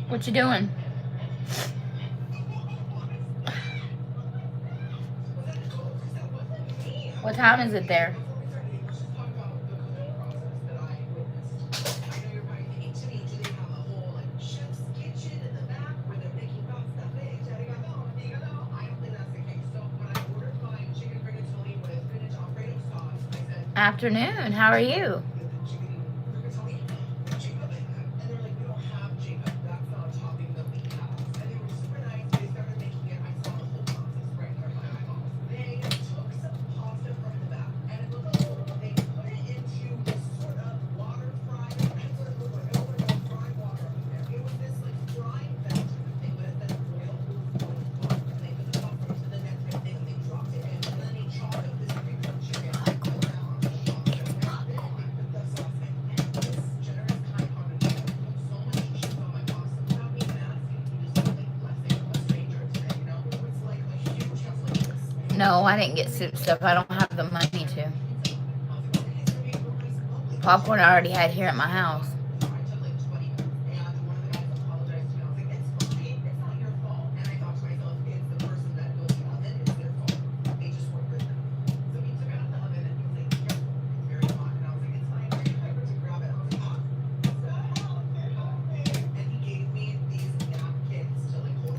What you doing? What time is it there? Afternoon. How are you? No, I didn't get soup stuff. I don't have the money to. Popcorn I already had here at my house.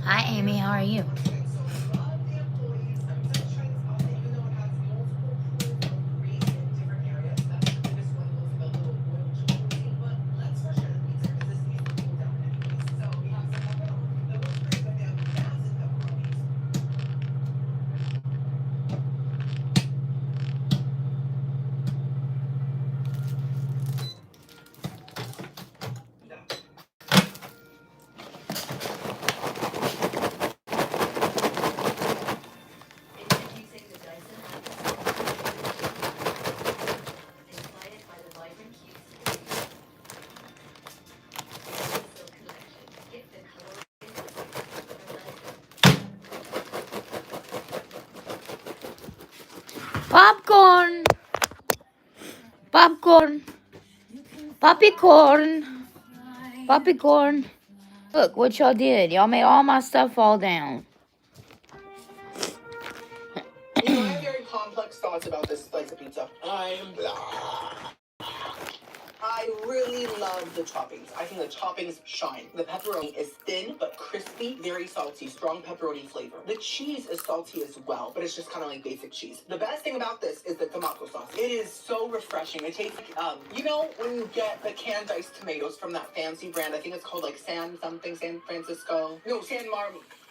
Hi, Amy. How are you? Popcorn. Popcorn. Poppycorn. Poppycorn. Look what y'all did. Y'all made all my stuff fall down. You know, I have very complex thoughts about this slice of pizza. I really love the toppings. I think the toppings shine. The pepperoni is thin but crispy, very salty, strong pepperoni flavor. The cheese is salty as well, but it's just kind of like basic cheese. The best thing about this is the tomato sauce. It is so refreshing. It tastes like, you know, when you get the canned diced tomatoes from that fancy brand, I think it's called like San Francisco. No,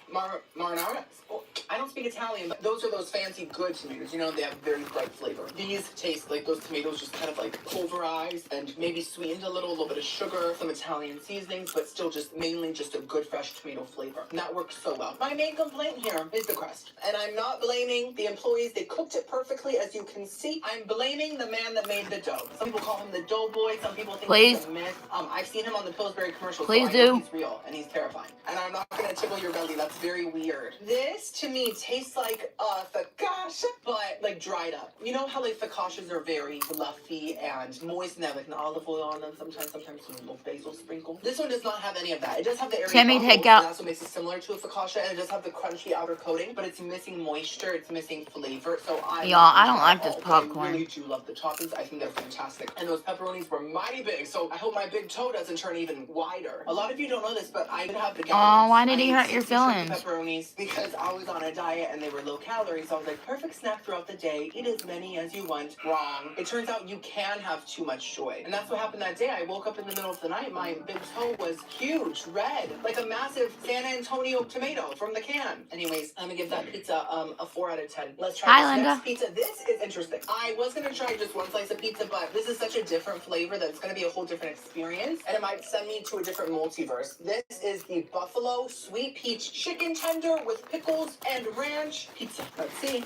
Marinara? Oh, I don't speak Italian, but those are those fancy good tomatoes. You know, they have very bright flavor. These taste like those tomatoes just kind of like pulverized and maybe sweetened a little bit of sugar, some Italian seasonings, but still just mainly just a good fresh tomato flavor. And that works so well. My main complaint here is the crust. And I'm not blaming the employees. They cooked it perfectly, as you can see. I'm blaming the man that made the dough. Some people call him the dough boy. Some people think he's a myth. I've seen him on the Pillsbury commercials, so I know he's real and he's terrifying. And I'm not going to tickle your belly. That's very weird. This, to me, tastes like focaccia, but like dried up. You know how like focaccias are very fluffy and moist and they have like an olive oil on them sometimes some little basil sprinkle. This one does not have any of that. It does have the airy bubbles, and that's what makes it similar to a focaccia, and it does have the crunchy outer coating, but it's missing moisture, it's missing flavor, so I don't like this popcorn. I really do love the toppings. I think they're fantastic. And those pepperonis were mighty big, so I hope my big toe doesn't turn even wider. A lot of you don't know this, but I did have the Oh, why did he hurt your feelings? Pepperonis because I was on a diet and they were low calorie, so I was like, perfect snack throughout the day. Eat as many as you want. Wrong. It turns out you can have too much joy. And that's what happened that day. I woke up in the middle of the night. My big toe was huge, red, like a massive San Antonio tomato from the can. Anyways, I'm gonna give that pizza a 4 out of 10. Let's try this next pizza. This is interesting. I was gonna try just one slice of pizza, but this is such a different flavor that it's gonna be a whole different experience, and it might send me to a different multiverse. This is the Buffalo Sweet Peach Chicken Tender with pickles and ranch pizza. Let's see.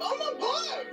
Oh my god!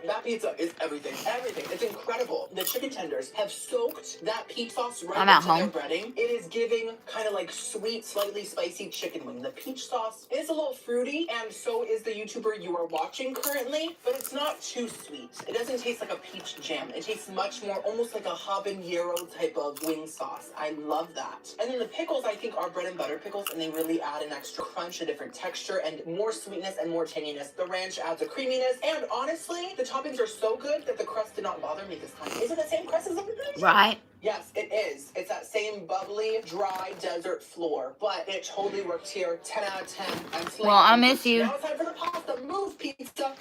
That pizza is everything. Everything. It's incredible. The chicken tenders have soaked that peach sauce right I'm at into their home. breading. It is giving kind of like sweet, slightly spicy chicken wing. The peach sauce is a little fruity, and so is the YouTuber you are watching currently, but it's not too sweet. It doesn't taste like a peach jam. It tastes much more almost like a habanero type of wing sauce. I love that. And then the pickles, I think, are bread and butter pickles, and they really add an extra crunch, a different texture, and more sweetness and more tanginess. The ranch adds a creaminess, and honestly, the toppings are so good that the crust did not bother me this time. Is it the same crust as the other? Right. Yes, it is. It's that same bubbly, dry desert floor, but it totally works here. 10 out of 10. I'm slaying. Well, I miss you. Now it's time for the pasta. Move, pizza.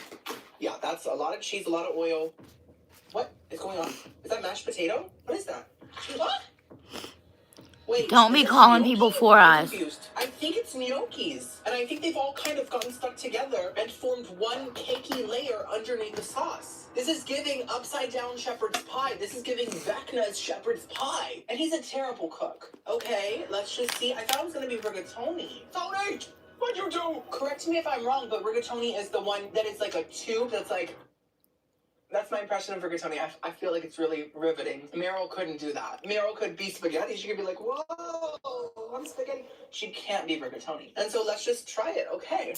Yeah, that's a lot of cheese, a lot of oil. What is going on? Is that mashed potato? What is that? What? Wait, Don't be calling people four eyes. Confused. I think it's gnocchis, and I think they've all kind of gotten stuck together and formed one cakey layer underneath the sauce. This is giving upside down shepherd's pie. This is giving Vecna's shepherd's pie, and he's a terrible cook. Okay, let's just see. I thought it was gonna be rigatoni. Tony, what'd you do? Correct me if I'm wrong, but rigatoni is the one that is like a tube that's like. That's my impression of rigatoni. I feel like it's really riveting. Meryl couldn't do that. Meryl could be spaghetti. She could be like, whoa, I'm spaghetti. She can't be rigatoni. And so let's just try it, okay?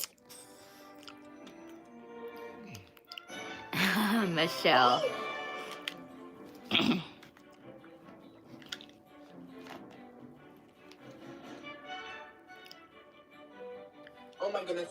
Michelle. Oh my goodness.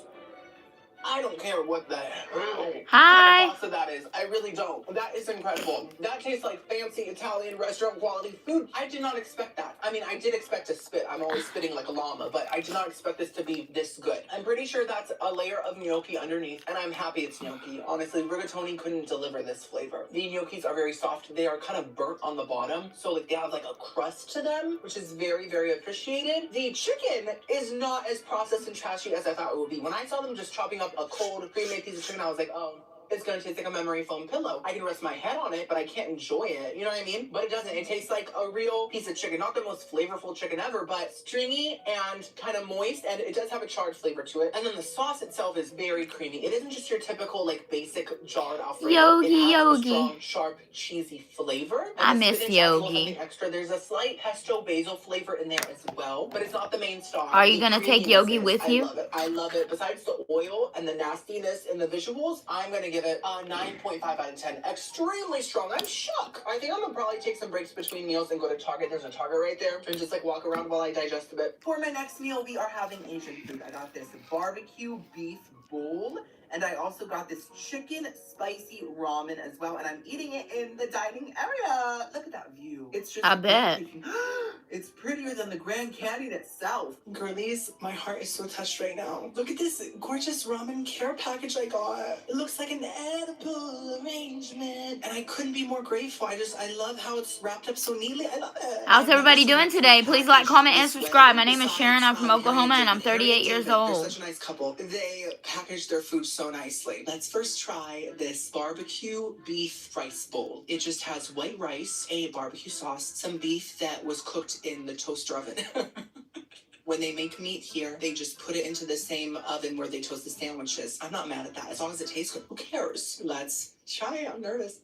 I don't care what the Hi. kind of pasta that is. I really don't. That is incredible. That tastes like fancy Italian restaurant quality food. I did not expect that. I mean, I did expect to spit. I'm always spitting like a llama, but I did not expect this to be this good. I'm pretty sure that's a layer of gnocchi underneath, and I'm happy it's gnocchi. Honestly, rigatoni couldn't deliver this flavor. The gnocchis are very soft. They are kind of burnt on the bottom, so like they have like a crust to them, which is very, very appreciated. The chicken is not as processed and trashy as I thought it would be. When I saw them just chopping up a cold pre-made piece of chicken, I was like, oh, it's gonna taste like a memory foam pillow. I can rest my head on it, but I can't enjoy it. You know what I mean? But it doesn't. It tastes like a real piece of chicken. Not the most flavorful chicken ever, but stringy and kind of moist, and it does have a charred flavor to it. And then the sauce itself is very creamy. It isn't just your typical, like, basic jarred Alfredo. Yogi, it has Yogi. a strong, sharp, cheesy flavor. And I the miss spinach adds a little Yogi. something extra. There's a slight pesto basil flavor in there as well, but it's not the main star. Are you The gonna take creaminess Yogi is. with I you? love it. I love it. Besides the oil and the nastiness in the visuals, I'm gonna give it a 9.5 out of 10. Extremely strong. I'm shook. I think I'm gonna probably take some breaks between meals and go to Target. There's a Target right there, and just like walk around while I digest a bit. For my next meal, we are having Asian food. I got this barbecue beef bowl, and I also got this chicken spicy ramen as well, and I'm eating it in the dining area. Look at that view. It's just I bet. breathtaking. It's prettier than the Grand Canyon itself. Girlies, my heart is so touched right now. Look at this gorgeous ramen care package I got. It looks like an edible arrangement, and I couldn't be more grateful. I love how it's wrapped up so neatly. I love it. How's everybody doing today? Please like, comment, and subscribe. My name is Sharon. I'm from Oklahoma, and I'm 38 years They're old. such a nice couple. They package their food so nicely. Let's first try this barbecue beef rice bowl. It just has white rice, a barbecue sauce, some beef that was cooked in the toaster oven. When they make meat here, they just put it into the same oven where they toast the sandwiches. I'm not mad at that. As long as it tastes good. Who cares? Let's try it. I'm nervous.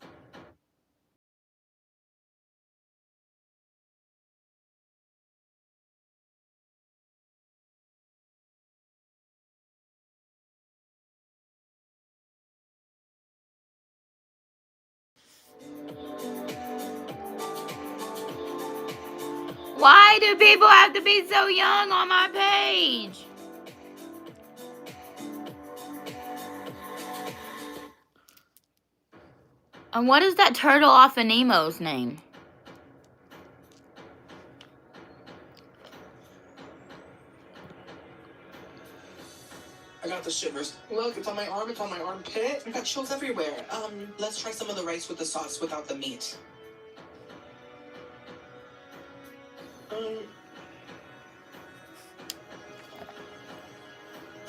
Why do people have to be so young on my page? And what is that turtle off of Nemo's name? I got the shivers. Look, it's on my arm, it's on my armpit. I got chills everywhere. Let's try some of the rice with the sauce without the meat.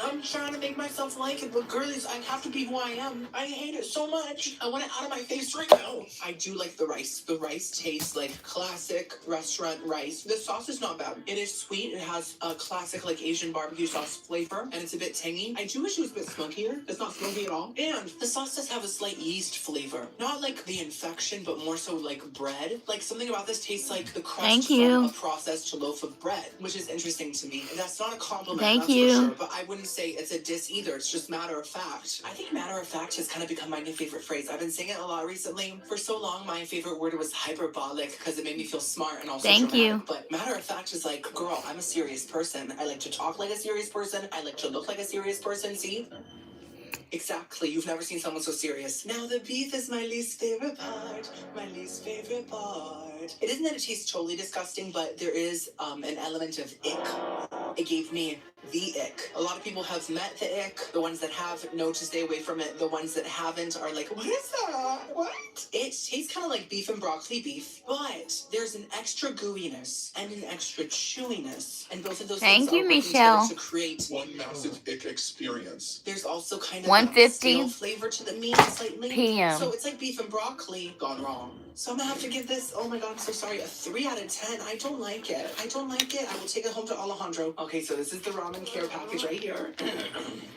I'm I'm trying to make myself like it, but girlies, I have to be who I am. I hate it so much. I want it out of my face right now. I do like the rice. The rice tastes like classic restaurant rice. The sauce is not bad. It is sweet. It has a classic like Asian barbecue sauce flavor, and it's a bit tangy. I do wish it was a bit smokier. It's not smoky at all. And the sauce does have a slight yeast flavor. Not like the infection, but more so like bread. Like something about this tastes like the crust from a processed loaf of bread, which is interesting to me. That's not a compliment, for sure, but I wouldn't say it's a diss either. It's just matter of fact. I think matter of fact has kind of become my new favorite phrase. I've been saying it a lot recently. For so long, my favorite word was hyperbolic because it made me feel smart and also dramatic. But matter of fact is like, girl, I'm a serious person. I like to talk like a serious person. I like to look like a serious person. See? Exactly. You've never seen someone so serious. Now the beef is my least favorite part. My least favorite part. It isn't that it tastes totally disgusting, but there is an element of ick. It gave me the ick. A lot of people have met the ick. The ones that have know to stay away from it. The ones that haven't are like, what is that? What? It tastes kind of like beef and broccoli beef, but there's an extra gooiness and an extra chewiness, and both of those things are working together to create one massive ick experience. There's also kind of a stale flavor to the meat slightly. So it's like beef and broccoli gone wrong. So I'm gonna have to give this, oh my god, I'm so sorry, a 3 out of 10. I don't like it. I don't like it. I will take it home to Alejandro. Okay, so this is the ramen care package right here.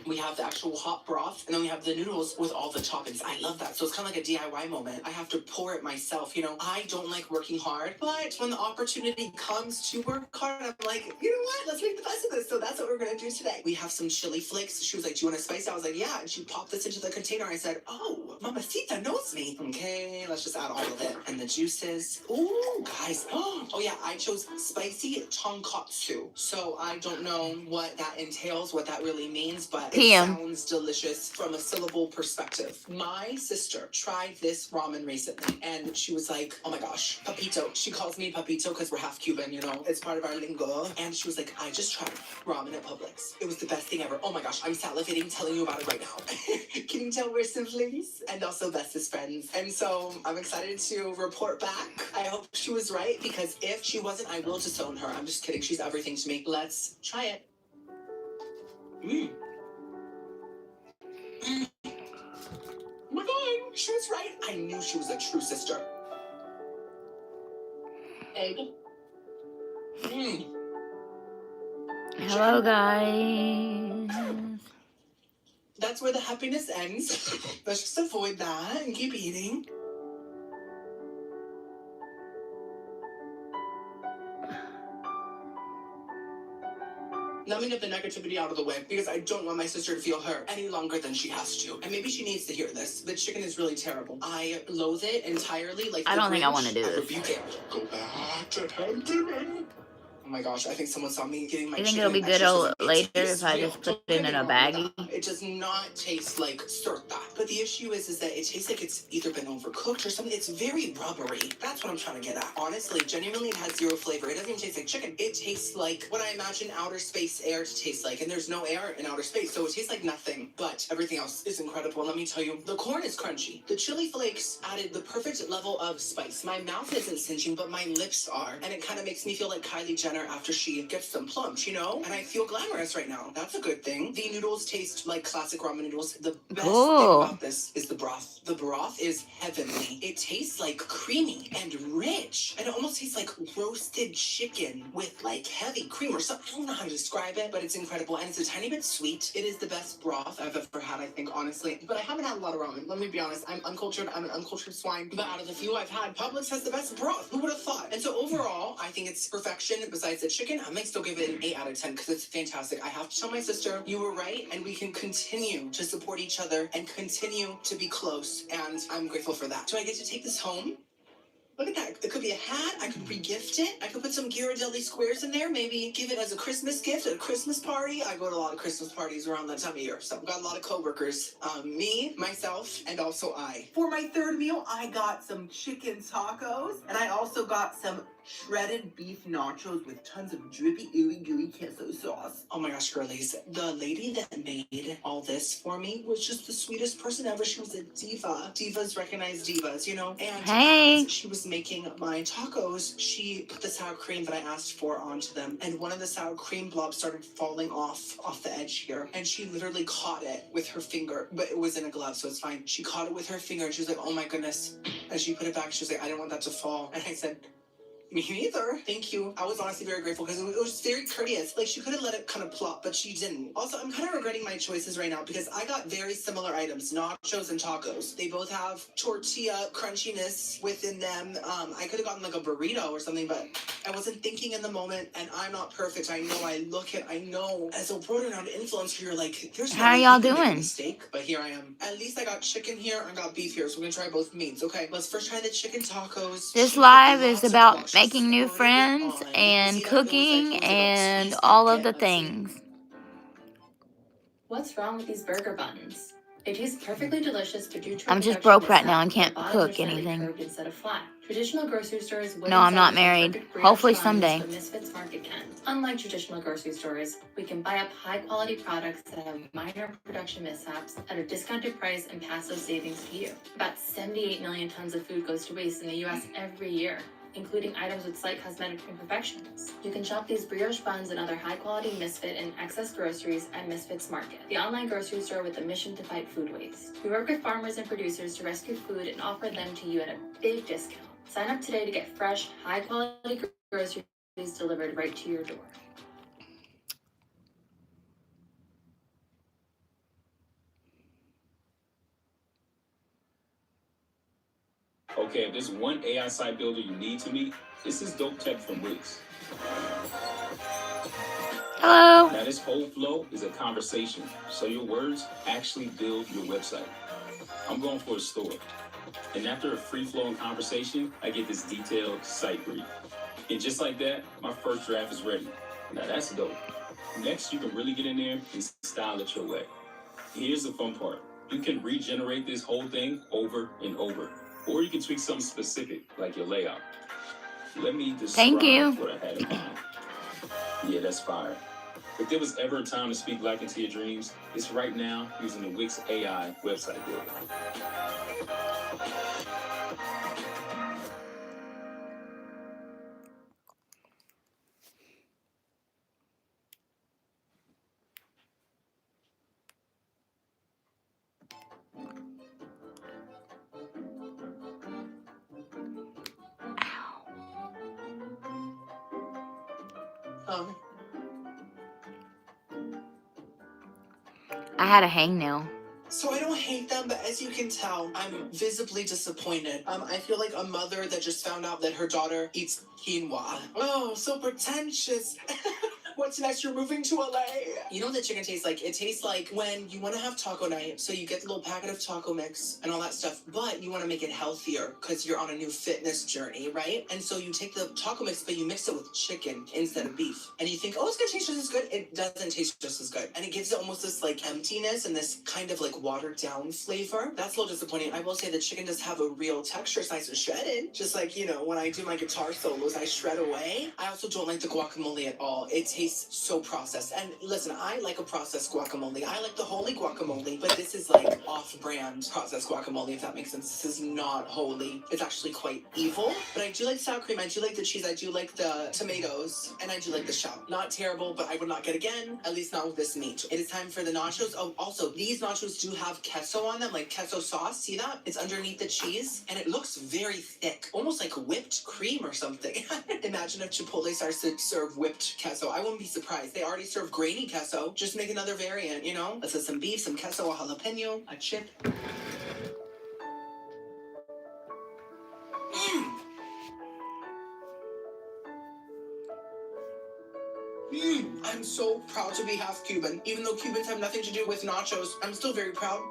We have the actual hot broth, and then we have the noodles with all the toppings. I love that. So it's kind of like a DIY moment. I have to pour it myself. You know, I don't like working hard, but when the opportunity comes to work hard, I'm like, you know what? Let's make the best of this. So that's what we're gonna do today. We have some chili flakes. She was like, do you want a spice? I was like, yeah. And she popped this into the container. I said, oh, Mamacita knows me. Okay, let's just add all of it. And the juices. Ooh, guys. Oh yeah, I chose spicy tonkatsu. So I don't know what that entails, what that really means, but it sounds delicious from a syllable perspective. My sister tried this ramen recently, and she was like, oh my gosh, papito. She calls me papito because we're half Cuban, you know, it's part of our lingo. And she was like, I just tried ramen at Publix. It was the best thing ever. Oh my gosh, I'm salivating telling you about it right now. Can you tell we're siblings? And also bestest friends. And so I'm excited to report back. I hope she was right, because if she wasn't, I will disown her. I'm just kidding. She's everything to me. Let's try it. Oh my god, she was right. I knew she was a true sister. Egg. Hello, guys. That's where the happiness ends. Let's just avoid that and keep eating. Let me get the negativity out of the way, because I don't want my sister to feel hurt any longer than she has to. And maybe she needs to hear this. The chicken is really terrible. I loathe it entirely. Like, I don't think I want to do I this. rebuke it. Go back to Thanksgiving. Oh my gosh, I think someone saw me getting my chicken. You think it'll be good later if I just put it in a baggie? It does not taste like surta. But the issue is that it tastes like it's either been overcooked or something. It's very rubbery. That's what I'm trying to get at. Honestly, genuinely, it has zero flavor. It doesn't even taste like chicken. It tastes like what I imagine outer space air to taste like. And there's no air in outer space, so it tastes like nothing. But everything else is incredible. Let me tell you, the corn is crunchy. The chili flakes added the perfect level of spice. My mouth isn't cinching, but my lips are. And it kind of makes me feel like Kylie Jenner after she gets some plumps, you know? And I feel glamorous right now. That's a good thing. The noodles taste like classic ramen noodles. The best thing about this is the broth. The broth is heavenly. It tastes like creamy and rich. And it almost tastes like roasted chicken with like heavy cream or something. I don't know how to describe it, but it's incredible. And it's a tiny bit sweet. It is the best broth I've ever had, I think, honestly. But I haven't had a lot of ramen. Let me be honest. I'm uncultured. I'm an uncultured swine. But out of the few I've had, Publix has the best broth. Who would have thought? And so overall, I think it's perfection. Besides the chicken, I might still give it an 8 out of 10 because it's fantastic. I have to tell my sister, you were right, and we can continue to support each other and continue to be close, and I'm grateful for that. Do I get to take this home? Look at that. It could be a hat. I could re-gift it. I could put some Ghirardelli squares in there. Maybe give it as a Christmas gift at a Christmas party. I go to a lot of Christmas parties around that time of year. So I've got a lot of coworkers. Me, myself, and also I. For my third meal, I got some chicken tacos. And I also got some shredded beef nachos with tons of drippy, ooey gooey queso sauce. Oh my gosh, girlies. The lady that made all this for me was just the sweetest person ever. She was a diva. Divas recognize divas, you know? And Hey. as she was making my tacos, she put the sour cream that I asked for onto them. And one of the sour cream blobs started falling off the edge here. And she literally caught it with her finger, but it was in a glove, so it's fine. She caught it with her finger and she was like, oh my goodness. As she put it back, she was like, I didn't want that to fall. And I said, me neither. Thank you. I was honestly very grateful because it was very courteous. Like, she could have let it kind of plop, but she didn't. Also, I'm kind of regretting my choices right now because I got very similar items, nachos and tacos. They both have tortilla crunchiness within them. I could have gotten like a burrito or something, but I wasn't thinking in the moment, and I'm not perfect. I know. I know. As a borderline influencer, you're like, there's no How are way y'all you can make a doing? mistake, but here I am. At least I got chicken here, I got beef here, so we're gonna try both meats. Okay, let's first try the chicken tacos. This She put live is lots of about luscious making new spread it friends on. and See that? It was cooking about and squeeze all of and the get. Let's see. things. What's wrong with these burger buns? They taste perfectly delicious, but due to I'm just broke right now and can't cook anything. curved instead of flat. Traditional grocery stores wouldn't No, I'm sell not us the married. perfect brioche Hopefully buns, someday. but Misfits Market can. Unlike traditional grocery stores, we can buy up high-quality products that have minor production mishaps at a discounted price and pass those savings to you. About 78 million tons of food goes to waste in the U.S. every year, including items with slight cosmetic imperfections. You can shop these brioche buns and other high-quality Misfit and excess groceries at Misfits Market, the online grocery store with a mission to fight food waste. We work with farmers and producers to rescue food and offer them to you at a big discount. Sign up today to get fresh, high-quality groceries delivered right to your door. Okay, if there's one AI site builder you need to meet, this is Dope Tech from Wix. Hello. Now, this whole flow is a conversation, so your words actually build your website. I'm going for a store, and after a free-flowing conversation, I get this detailed site brief. And just like that, my first draft is ready. Now, that's dope. Next, you can really get in there and style it your way. Here's the fun part. You can regenerate this whole thing over and over. Or you can tweak something specific, like your layout. Let me describe Thank you. what I had in mind. Yeah, that's fire. If there was ever a time to speak life into your dreams, it's right now using the Wix AI website builder. I had a hangnail. So I don't hate them, but as you can tell, I'm visibly disappointed. I feel like a mother that just found out that her daughter eats quinoa. Oh, so pretentious. What's next? You're moving to LA. You know what the chicken tastes like? It tastes like when you want to have taco night, so you get the little packet of taco mix and all that stuff, but you want to make it healthier because you're on a new fitness journey, right? And so you take the taco mix, but you mix it with chicken instead of beef. And you think, oh, it's going to taste just as good. It doesn't taste just as good. And it gives it almost this like emptiness and this kind of like watered down flavor. That's a little disappointing. I will say the chicken does have a real texture. It's nice and shredded. Just like, you know, when I do my guitar solos, I shred away. I also don't like the guacamole at all. It tastes so processed. And listen, I like a processed guacamole. I like the holy guacamole, but this is like off-brand processed guacamole, if that makes sense. This is not holy. It's actually quite evil. But I do like sour cream. I do like the cheese. I do like the tomatoes. And I do like the shell. Not terrible, but I would not get again. At least not with this meat. It is time for the nachos. Oh, also, these nachos do have queso on them, like queso sauce. See that? It's underneath the cheese. And it looks very thick. Almost like whipped cream or something. Imagine if Chipotle starts to serve whipped queso. I wouldn't be surprised. They already serve grainy queso. Just make another variant, you know? Let's have some beef, some queso, a jalapeno, a chip. I'm so proud to be half Cuban. Even though Cubans have nothing to do with nachos, I'm still very proud.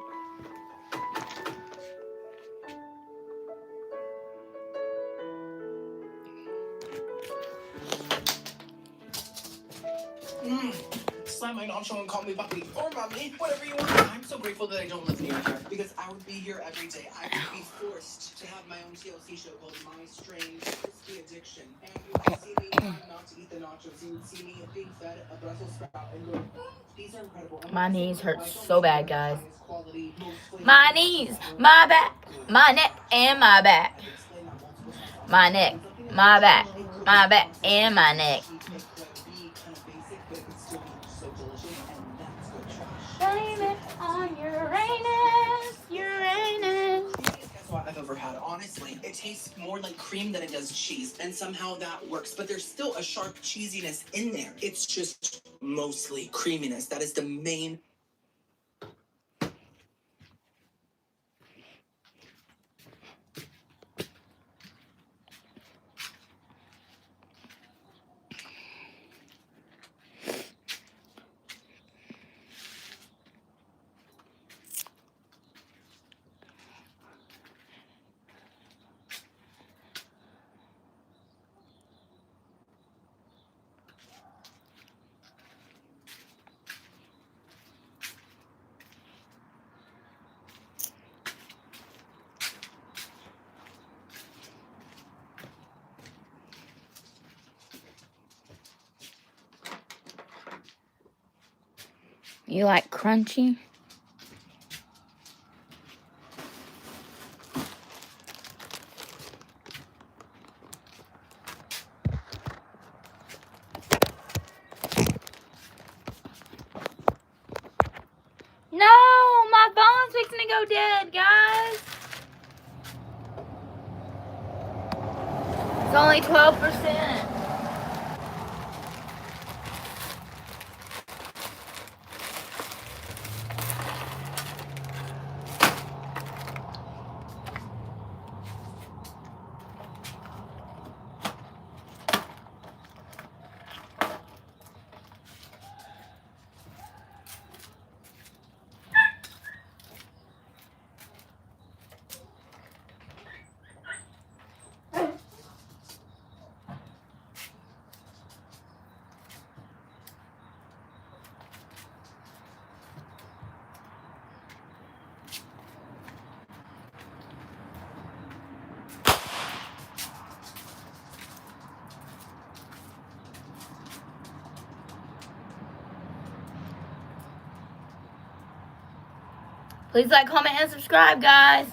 slap my nacho and call me papi or mommy, whatever you want. I'm so grateful that I don't live near here because I would be here every day. I would be forced to have my own TLC show called My Strange Crispy Addiction. And you would see me trying not to eat the nachos. You would see me being fed a Brussels sprout and going, these are incredible. My knees hurt so bad, guys. My knees, my back, my neck, and my back. My neck, my back, and my neck. Blame it on Uranus, Uranus. Guess what I've ever had. Honestly, it tastes more like cream than it does cheese, and somehow that works. But there's still a sharp cheesiness in there. It's just mostly creaminess. That is the main. You like crunchy? No, my phone's fixing to go dead, guys. It's only 12%. Please like, comment, and subscribe, guys.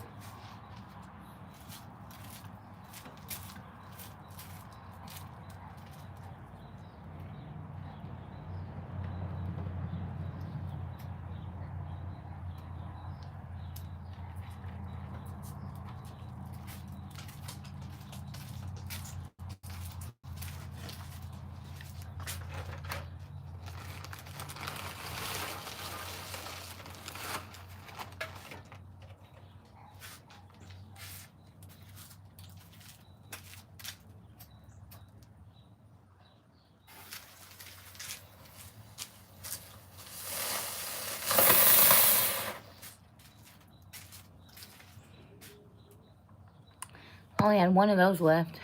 Only had one of those left.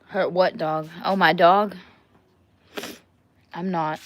Hurt what dog? Oh, my dog? I'm not.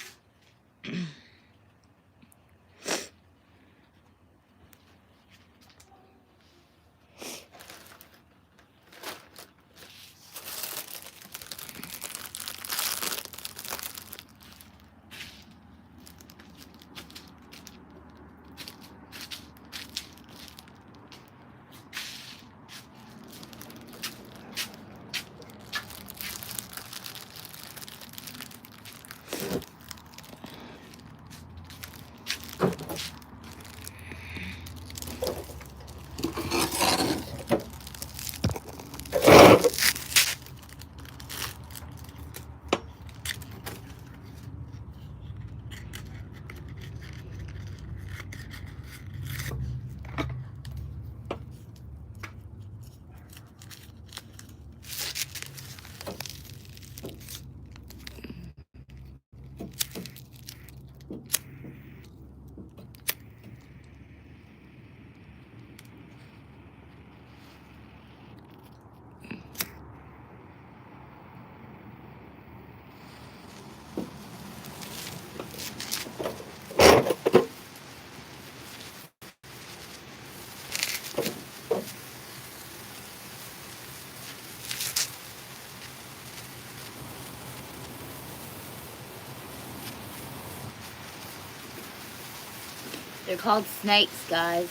They're called snakes, guys.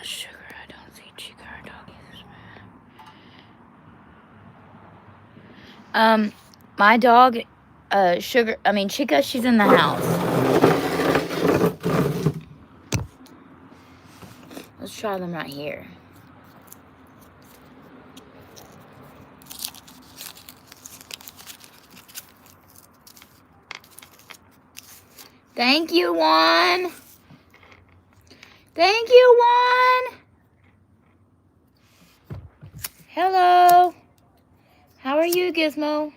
Sugar, I don't see Chica or doggies, man. My dog, Chica, she's in the house. Let's try them right here. Thank you, Juan. Thank you, Juan. Hello. How are you, Gizmo?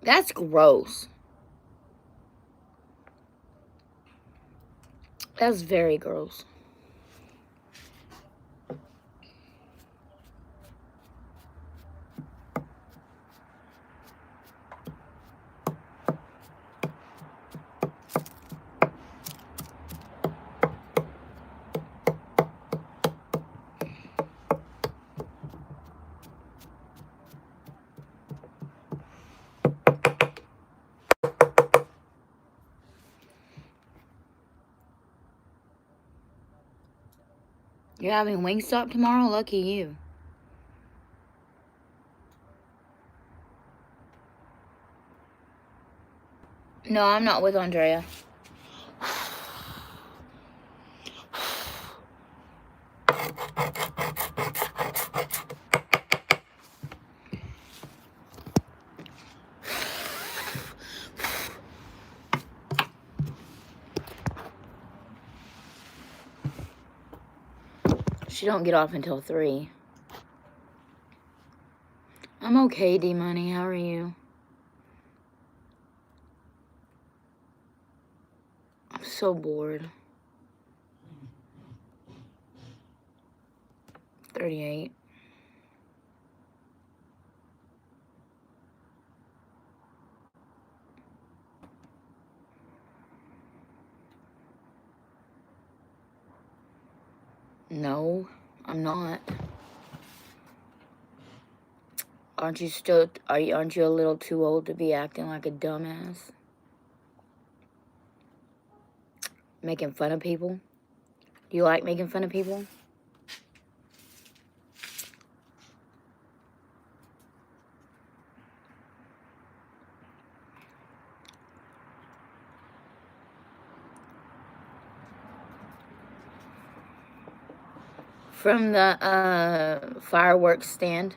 That's gross. That's very gross. You're having Wingstop tomorrow? Lucky you. No, I'm not with Andrea. She don't get off until 3. I'm okay, D-Money. How are you? I'm so bored. 38. No, I'm not. Aren't you a little too old to be acting like a dumbass? Making fun of people? Do you like making fun of people? From the fireworks stand.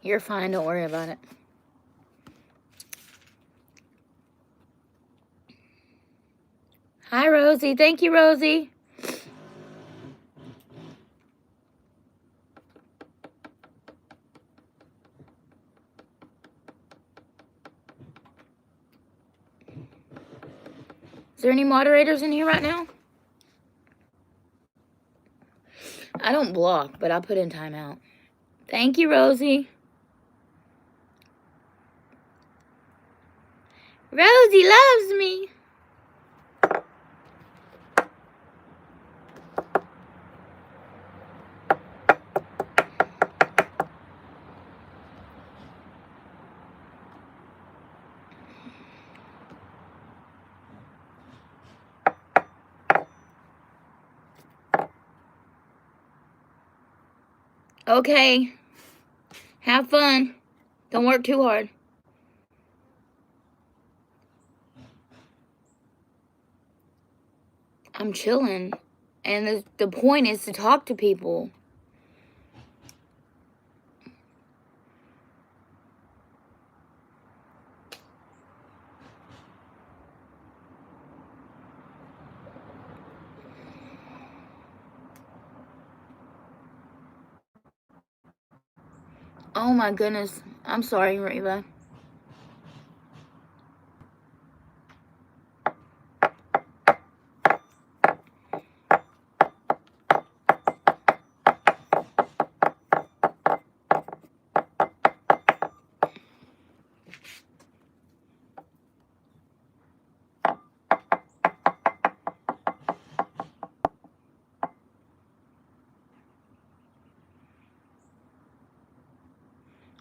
You're fine, don't worry about it. Hi, Rosie. Thank you, Rosie. Is there any moderators in here right now? I don't block, but I'll put in timeout. Thank you, Rosie. Rosie loves me. Okay. Have fun. Don't work too hard. I'm chilling. And the point is to talk to people. Oh my goodness. I'm sorry, Reva.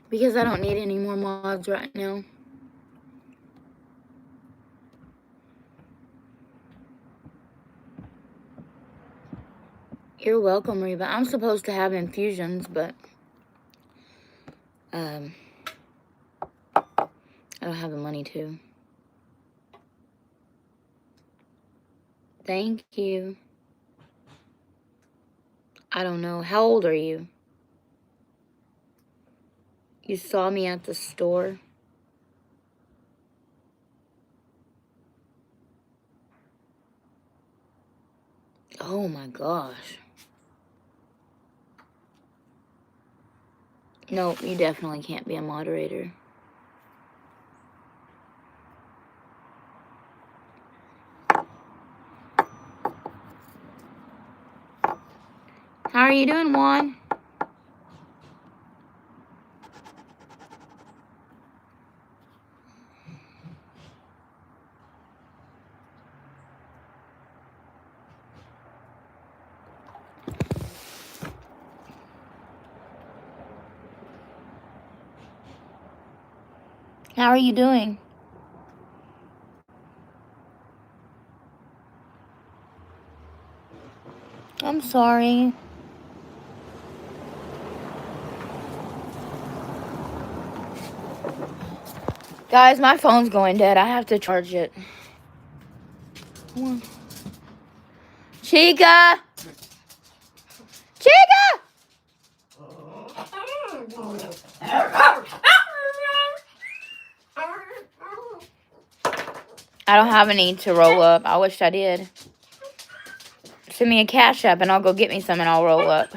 Because I don't need any more mods right now. You're welcome, Reba. I'm supposed to have infusions, but I don't have the money to. Thank you. I don't know. How old are you? You saw me at the store. Oh my gosh. No, you definitely can't be a moderator. How are you doing, Juan? How are you doing? I'm sorry. Guys, my phone's going dead. I have to charge it. Come on. Chica! Chica! I don't have any to roll up. I wish I did. Send me a cash app and I'll go get me some and I'll roll up.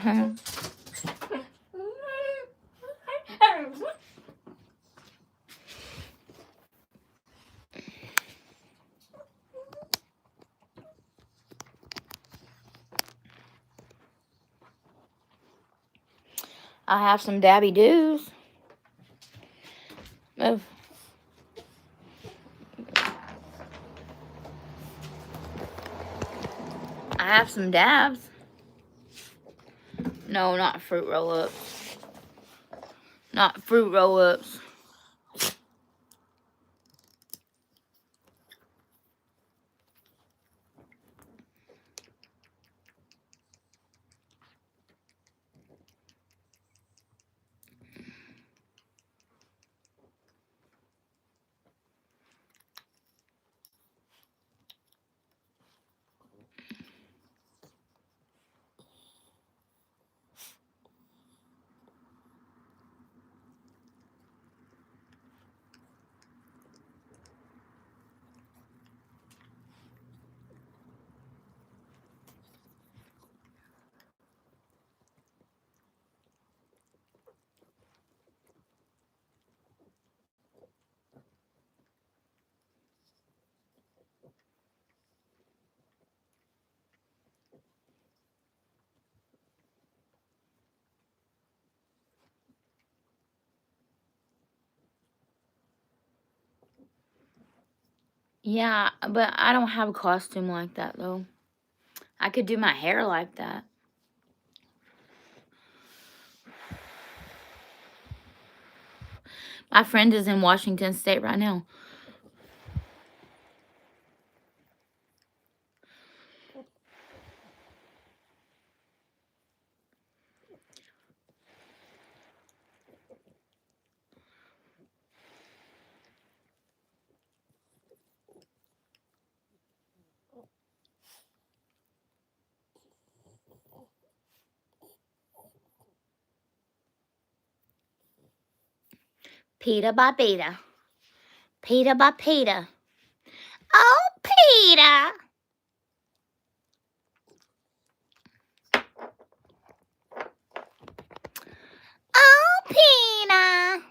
I have some dabby doos. Move. I have some dabs. No, not fruit roll-ups. Not fruit roll-ups. Yeah, but I don't have a costume like that, though. I could do my hair like that. My friend is in Washington State right now. Peter by Peter. Peter by Peter. Oh, Peter. Oh, Peter.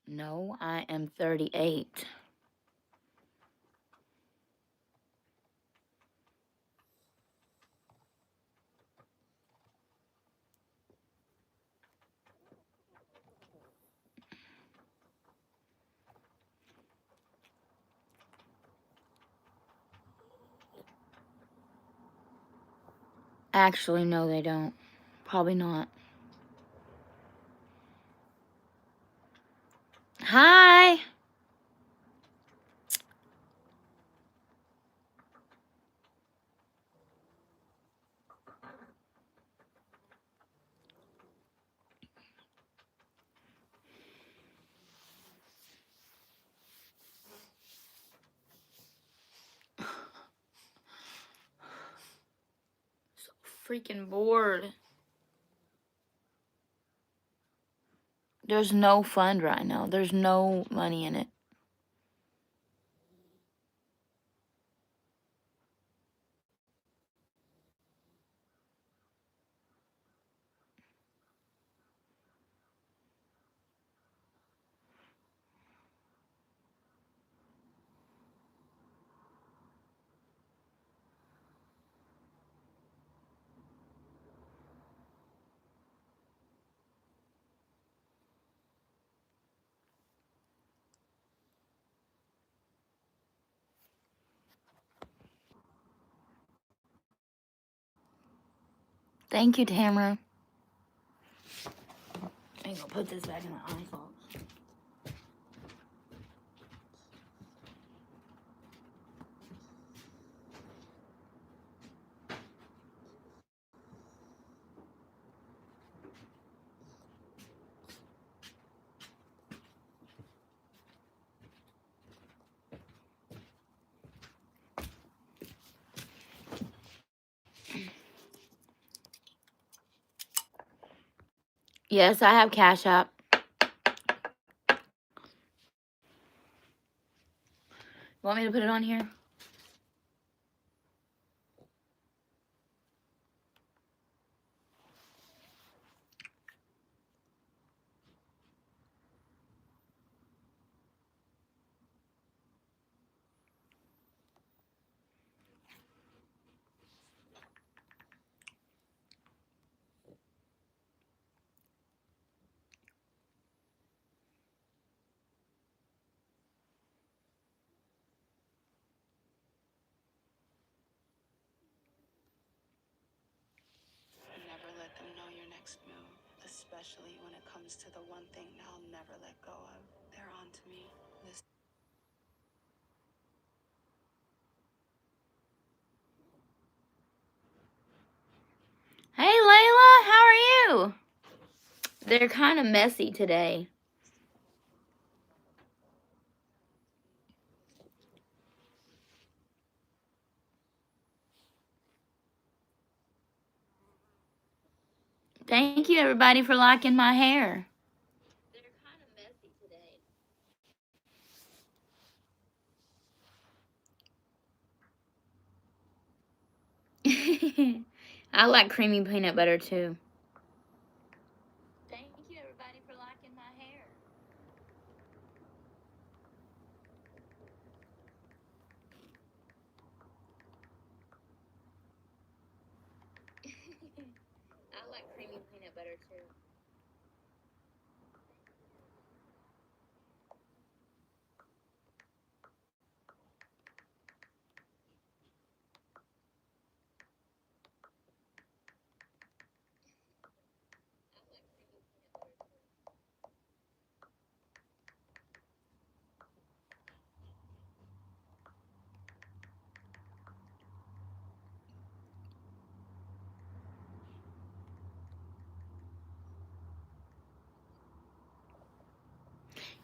No, I am 38. Actually, no, they don't. Probably not. Hi. So freaking bored. There's no fund right now. There's no money in it. Thank you, Tamara. I'm gonna put this back in the iPhone. Yes, I have Cash App. Want me to put it on here? Never let them know your next move, especially when it comes to the one thing I'll never let go of. They're on to me. This Hey, Layla, how are you? They're kind of messy today. Thank you, everybody, for liking my hair. They're kind of messy today. I like creamy peanut butter, too. Thank you, everybody, for liking my hair. I like creamy peanut butter, too.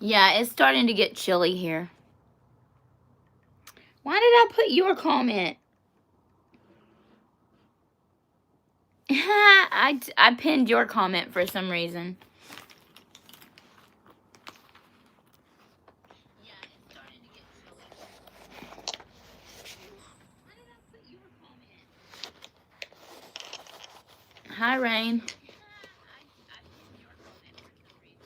Yeah, it's starting to get chilly here. Why did I put your comment? I pinned your comment for some reason. Yeah, it's starting to get chilly. Why did I put your comment? Hi, Rain. I pinned your comment for some reason.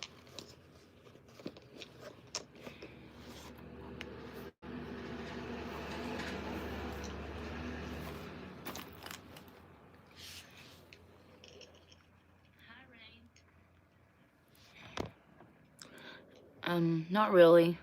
Hi, Rain. Not really.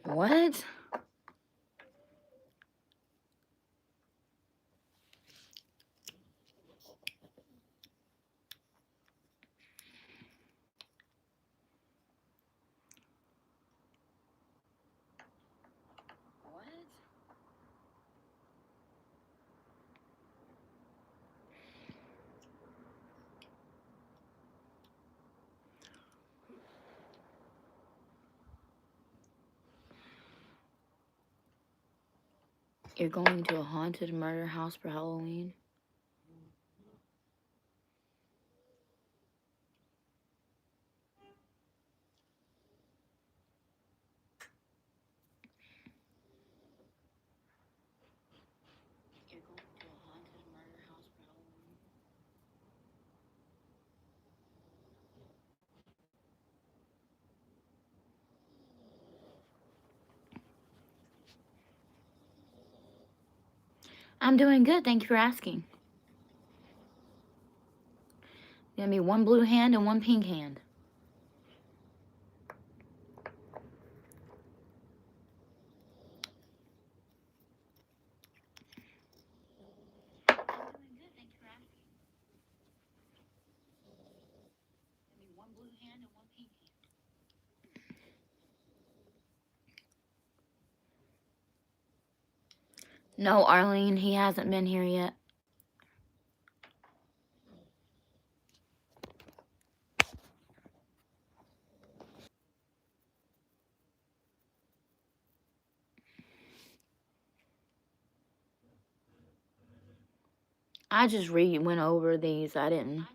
What? You're going to a haunted murder house for Halloween? You're going to a haunted murder house for Halloween? I'm doing good. Thank you for asking. Gonna be one blue hand and one pink hand. No, Arlene, he hasn't been here yet. I just went over these. I didn't.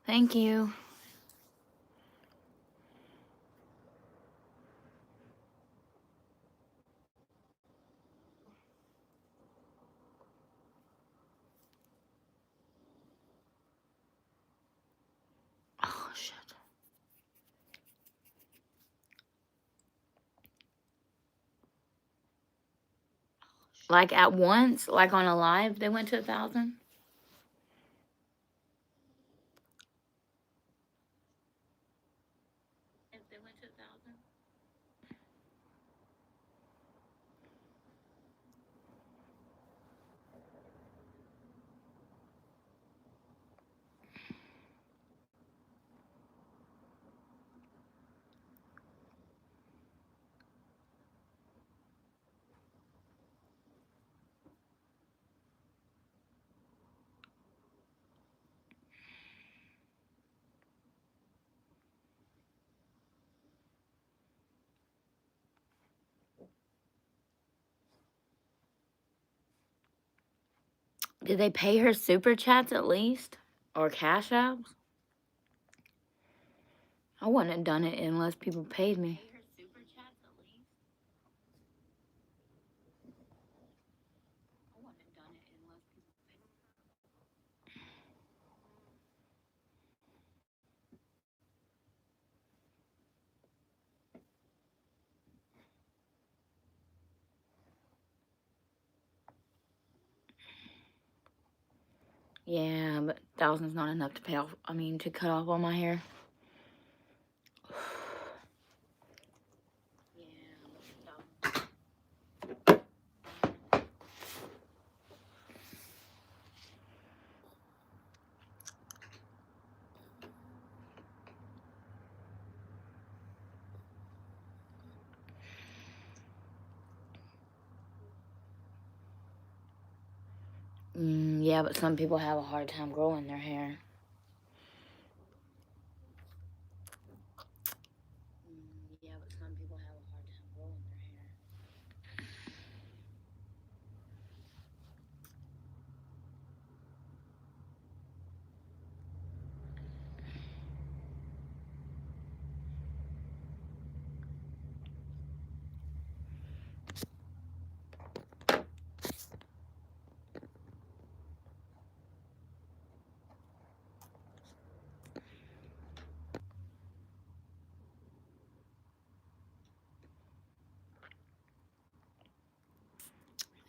Thank you. Oh, shit. Like at once, like on a live, they went to 1,000. Did they pay her super chats at least? Or cash apps? I wouldn't have done it unless people paid me. Yeah, but 1,000's not enough to pay off. I mean, to cut off all my hair. Yeah, but some people have a hard time growing their hair.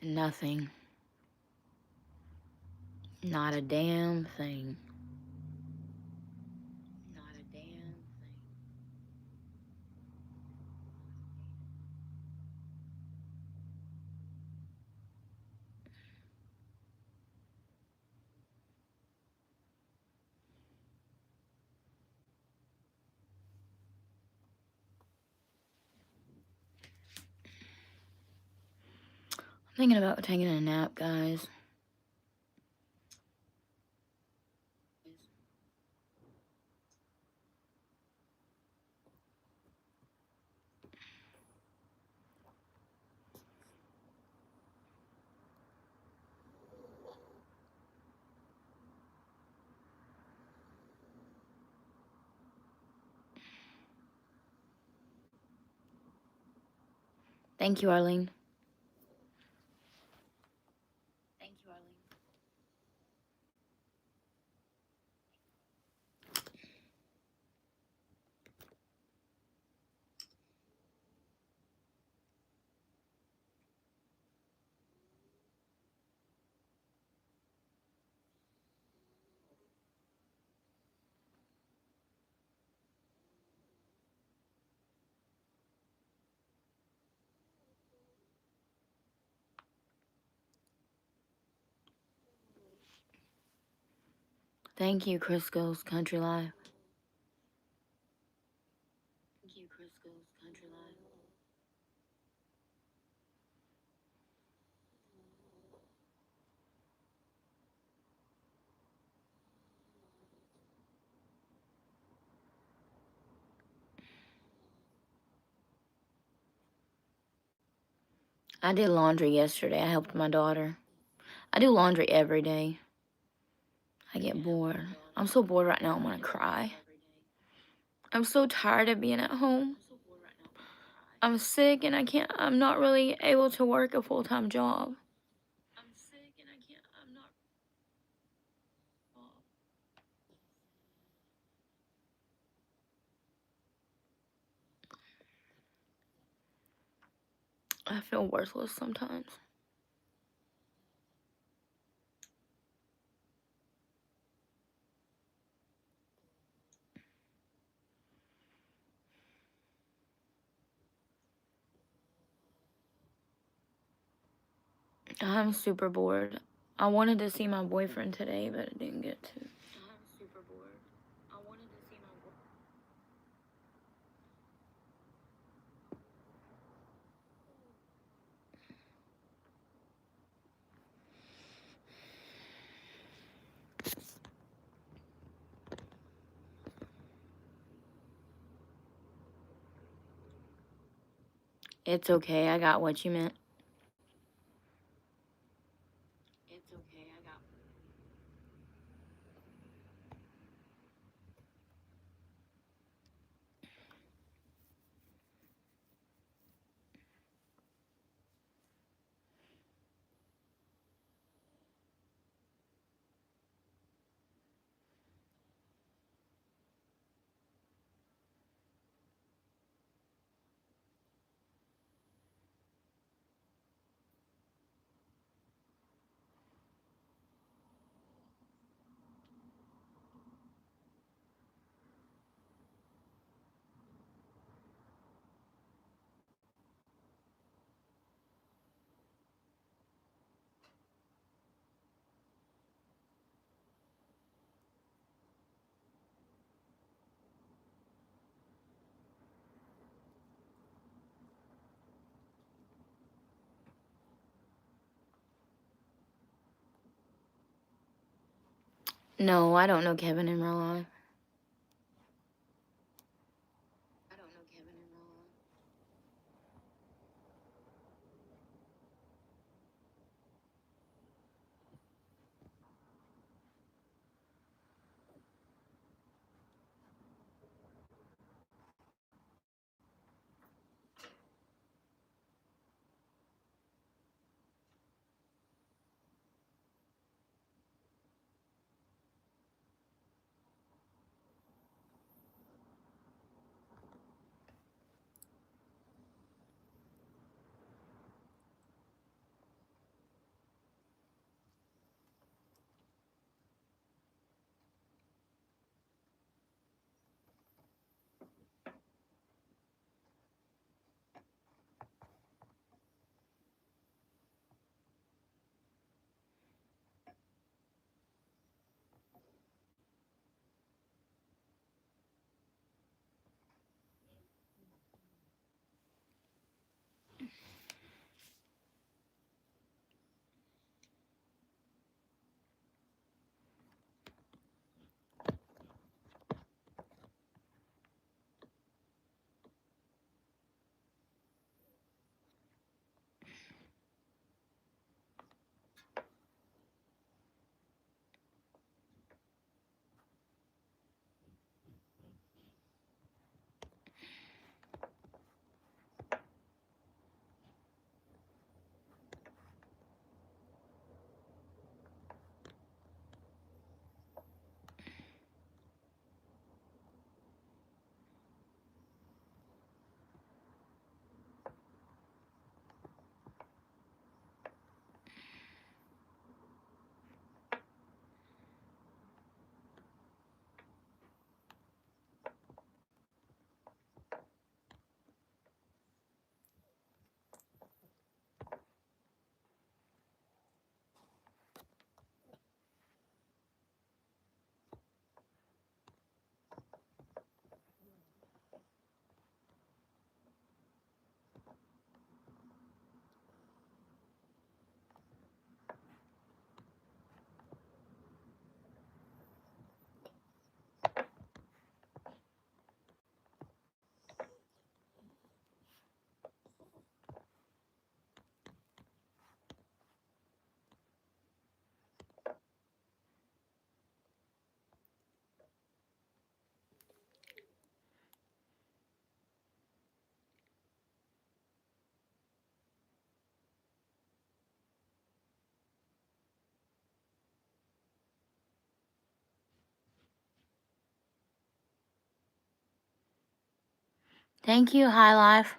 Nothing. Not a damn thing. I'm thinking about taking a nap, guys. Thank you, Arlene. Thank you, Crisco's Country Life. I did laundry yesterday. I helped my daughter. I do laundry every day. I get bored. I'm so bored right now, I'm gonna cry. I'm so tired of being at home. I'm sick and I'm not really able to work a full-time job. I feel worthless sometimes. I'm super bored. I wanted to see my boyfriend today, but I didn't get to. It's okay, I got what you meant. No, I don't know Kevin in real life. Thank you, High Life.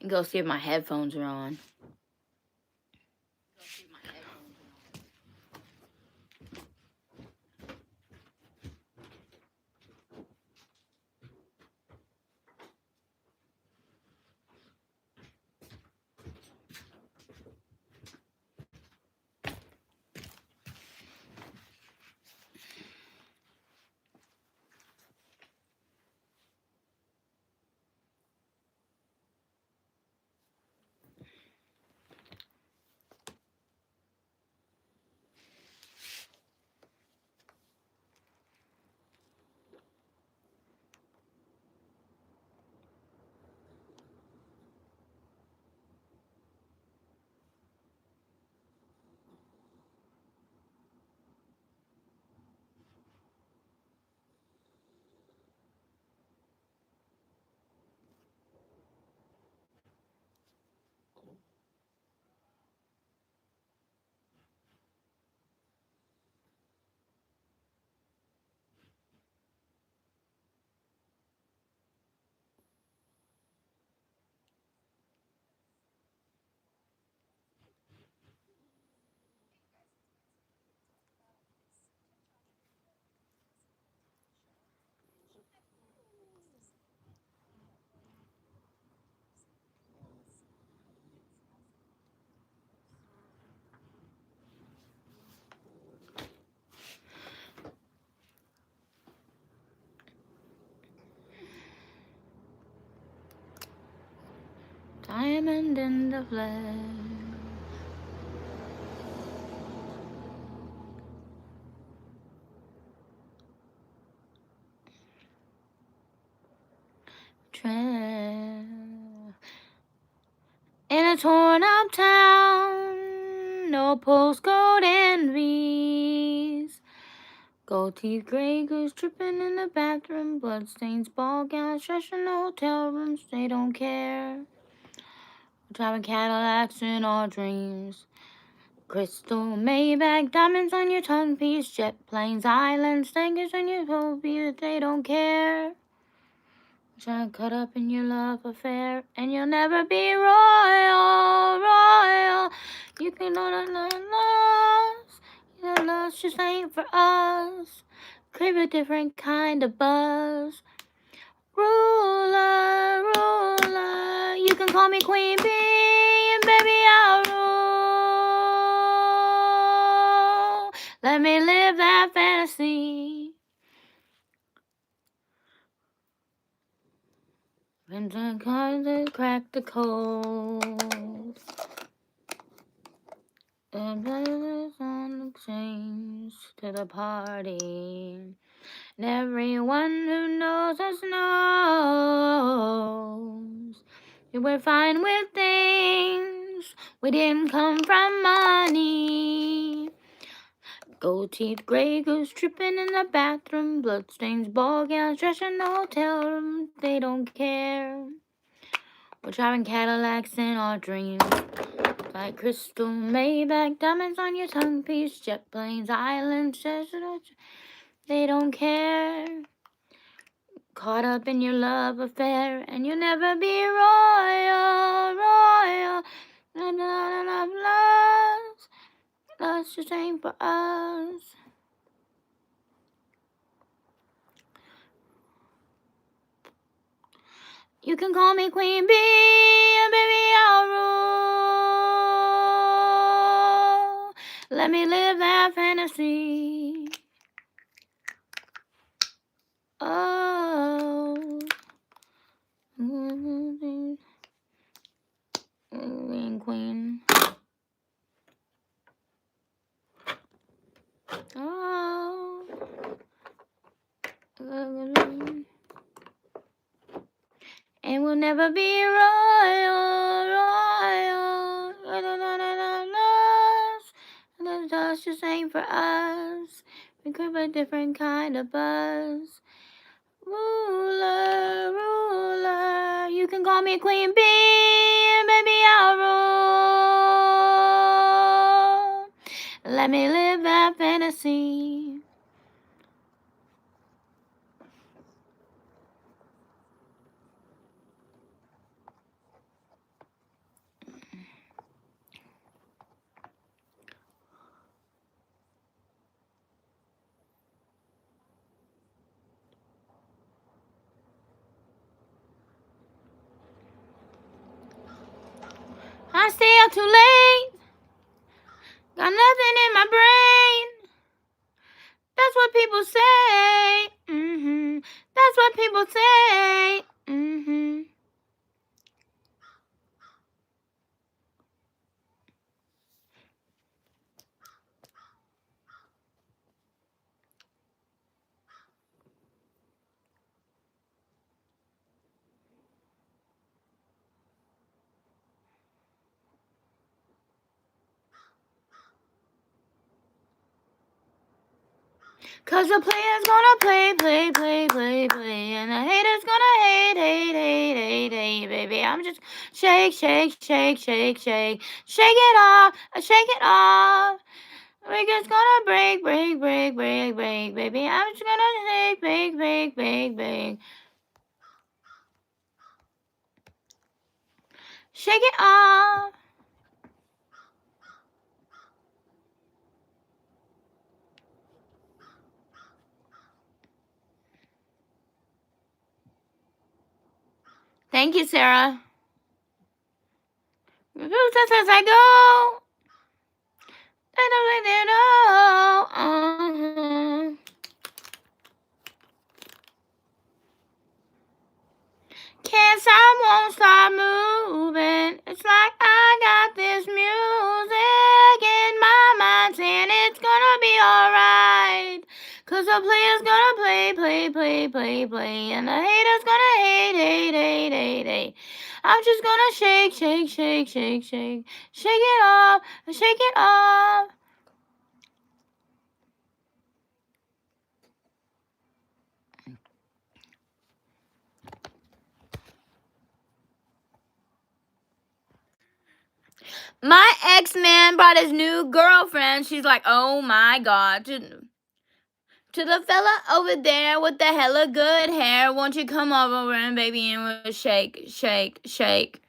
Go see if my headphones are on. Diamond in the flesh. In a torn up town, no postcode envies. Gold teeth, gray goose dripping in the bathroom, bloodstains, ball gowns, trash in the hotel rooms, they don't care. We're driving Cadillacs in our dreams. Crystal Maybach, diamonds on your tongue piece, jet planes, islands, stingers on your phobia, they don't care. Trying to cut up in your love affair, and you'll never be royal, royal. You can know that love just ain't for us. Crave a different kind of buzz. Ruler, ruler, you can call me Queen Bee, and baby I'll rule. Let me live that fantasy. When the cards that crack the code, and brothers on the change to the party. And everyone who knows us knows that we're fine with things. We didn't come from money. Gold teeth, gray goose tripping in the bathroom, bloodstains, ball gowns, trash in the hotel room. They don't care. We're driving Cadillacs in our dreams. Like crystal Maybach, diamonds on your tongue piece, jet planes, islands, they don't care. Caught up in your love affair, and you'll never be royal, royal. Love just ain't for us. You can call me Queen Bee, and baby I'll rule. Let me live that fantasy. Oh, Queen. Oh, and we'll We'll never be royal, royal. The dust just ain't for us. We crave a different kind of buzz. Ruler, ruler, you can call me Queen Bee, baby, I'll rule. Let me live that fantasy. I stay up too late, got nothing in my brain. That's what people say. That's what people say. Cause the player's gonna play, and the hater's gonna hate, baby. I'm just shake, shake, shake, shake, shake, shake it off, shake it off. We're just gonna break, baby. I'm just gonna shake, break. Shake it off. Thank you, Sarah. As I go, they don't let it know. Can't stop, won't stop moving. It's like I got this music in my mind saying it's gonna be alright. Cause the player's gonna play, and the hater's gonna hate. I'm just gonna shake, shake, shake, shake, shake. Shake it off, shake it off. My ex-man brought his new girlfriend. She's like, oh my God. To the fella over there with the hella good hair, won't you come over and baby and we'll shake, shake, shake.